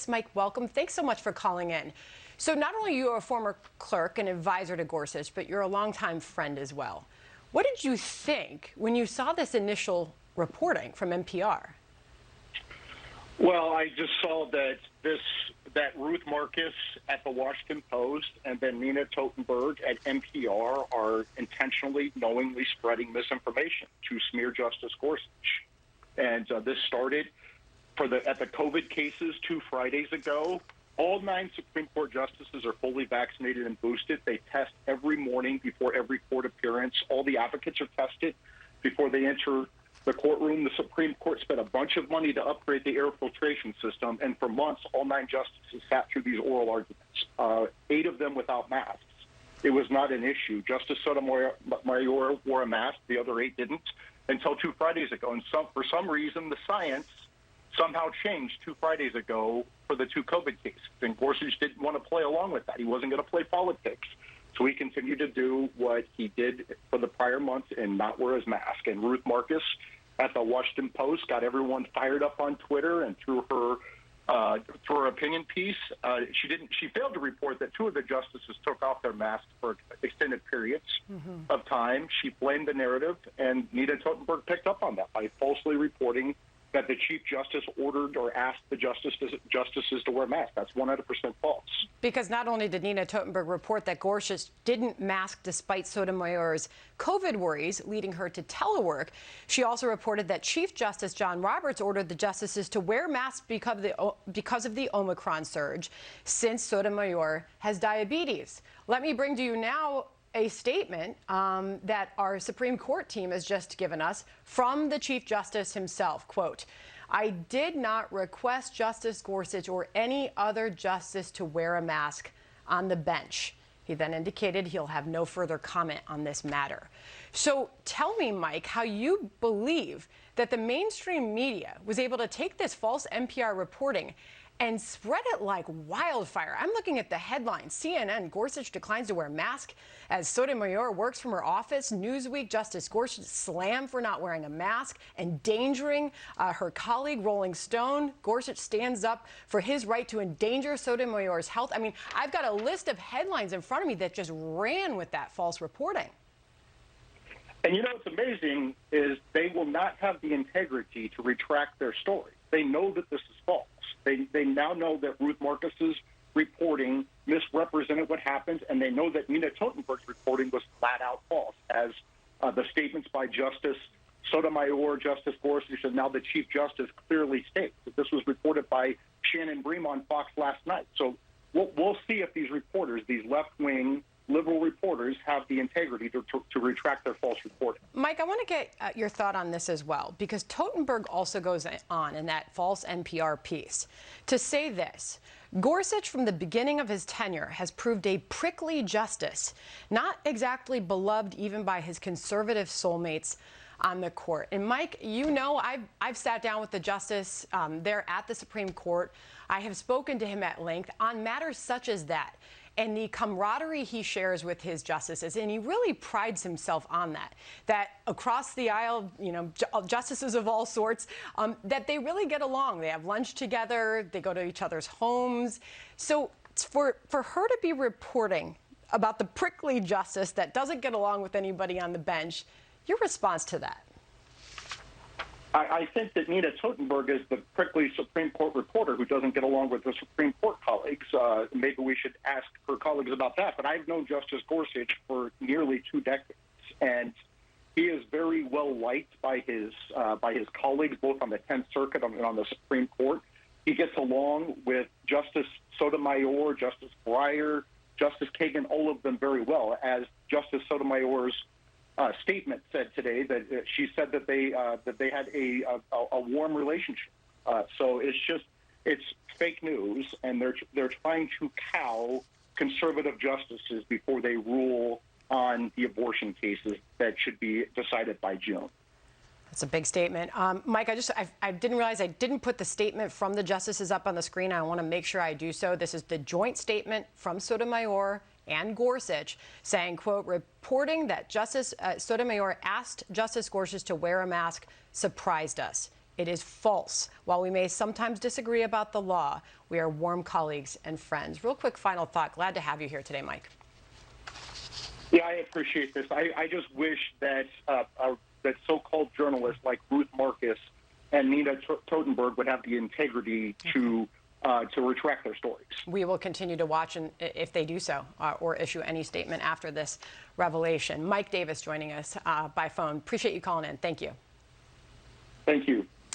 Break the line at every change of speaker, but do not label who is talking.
Mike, welcome. Thanks so much for calling in. So not only are you a former clerk and advisor to Gorsuch, but you're a longtime friend as well. What did you think when you saw this initial reporting from NPR?
Well, I just saw that Ruth Marcus at the Washington Post and then Nina Totenberg at NPR are intentionally, knowingly spreading misinformation to smear Justice Gorsuch. And this started at the COVID cases 2 Fridays ago. All 9 Supreme Court justices are fully vaccinated and boosted. They test every morning before every court appearance. All the advocates are tested before they enter the courtroom. The Supreme Court spent a bunch of money to upgrade the air filtration system, and for months, all 9 justices sat through these oral arguments, 8 of them without masks. It was not an issue. Justice Sotomayor wore a mask. The other 8 didn't until 2 Fridays ago. And for some reason, the science somehow changed 2 Fridays ago for the 2 COVID cases. And Gorsuch didn't want to play along with that. He wasn't going to play politics. So he continued to do what he did for the prior months and not wear his mask. And Ruth Marcus at the Washington Post got everyone fired up on Twitter, and through her opinion piece, she failed to report that 2 of the justices took off their masks for extended periods of time. She blamed the narrative, and Nina Totenberg picked up on that by falsely reporting that the Chief Justice ordered or asked the justices to wear masks. That's 100% false.
Because not only did Nina Totenberg report that Gorsuch didn't mask despite Sotomayor's COVID worries, leading her to telework, she also reported that Chief Justice John Roberts ordered the justices to wear masks because of the Omicron surge, since Sotomayor has diabetes. Let me bring to you now a statement that our Supreme Court team has just given us from the Chief Justice himself. Quote, "I did not request Justice Gorsuch or any other justice to wear a mask on the bench." He then indicated he'll have no further comment on this matter. So tell me, Mike, how you believe that the mainstream media was able to take this false NPR reporting and spread it like wildfire. I'm looking at the headline. CNN, Gorsuch declines to wear mask as Sotomayor works from her office. Newsweek, Justice Gorsuch slammed for not wearing a mask, endangering her colleague. Rolling Stone, Gorsuch stands up for his right to endanger Sotomayor's health. I mean, I've got a list of headlines in front of me that just ran with that false reporting.
And you know what's amazing is they will not have the integrity to retract their story. They know that this is false. They now know that Ruth Marcus's reporting misrepresented what happened, and they know that Nina Totenberg's reporting was flat out false, as the statements by Justice Sotomayor, Justice Gorsuch, and now the Chief Justice clearly states that this was reported by Shannon Bream on Fox last night. So we'll see if these reporters, these left-wing liberal reporters, have the integrity to retract their false reporting.
Mike, I want to get your thought on this as well, because Totenberg also goes on in that false NPR piece to say this: Gorsuch, from the beginning of his tenure, has proved a prickly justice, not exactly beloved even by his conservative soulmates on the court. And Mike, you know, I've sat down with the justice there at the Supreme Court. I have spoken to him at length on matters such as that, and the camaraderie he shares with his justices, and he really prides himself on that across the aisle, you know, justices of all sorts, that they really get along. They have lunch together, they go to each other's homes. So for her to be reporting about the prickly justice that doesn't get along with anybody on the bench, your response to that?
I think that Nina Totenberg is the prickly Supreme Court reporter who doesn't get along with her Supreme Court colleagues. Maybe we should ask her colleagues about that. But I've known Justice Gorsuch for nearly 2 decades, and he is very well liked by his colleagues, both on the 10th Circuit and on the Supreme Court. He gets along with Justice Sotomayor, Justice Breyer, Justice Kagan, all of them very well. As Justice Sotomayor's statement said today, that she said that they had a warm relationship. So it's fake news, and they're trying to cow conservative justices before they rule on the abortion cases that should be decided by June.
That's a big statement. Mike, I didn't realize I didn't put the statement from the justices up on the screen. I want to make sure I do so. This is the joint statement from Sotomayor and Gorsuch saying, quote, reporting that Justice Sotomayor asked Justice Gorsuch to wear a mask surprised us. It is false. While we may sometimes disagree about the law, we are warm colleagues and friends. Real quick final thought. Glad to have you here today, Mike.
Yeah, I appreciate this. I just wish that that so-called journalists like Ruth Marcus and Nina Totenberg would have the integrity to retract their stories.
We will continue to watch, and if they do so, or issue any statement after this revelation. Mike Davis joining us by phone. Appreciate you calling in. Thank you.
Thank you.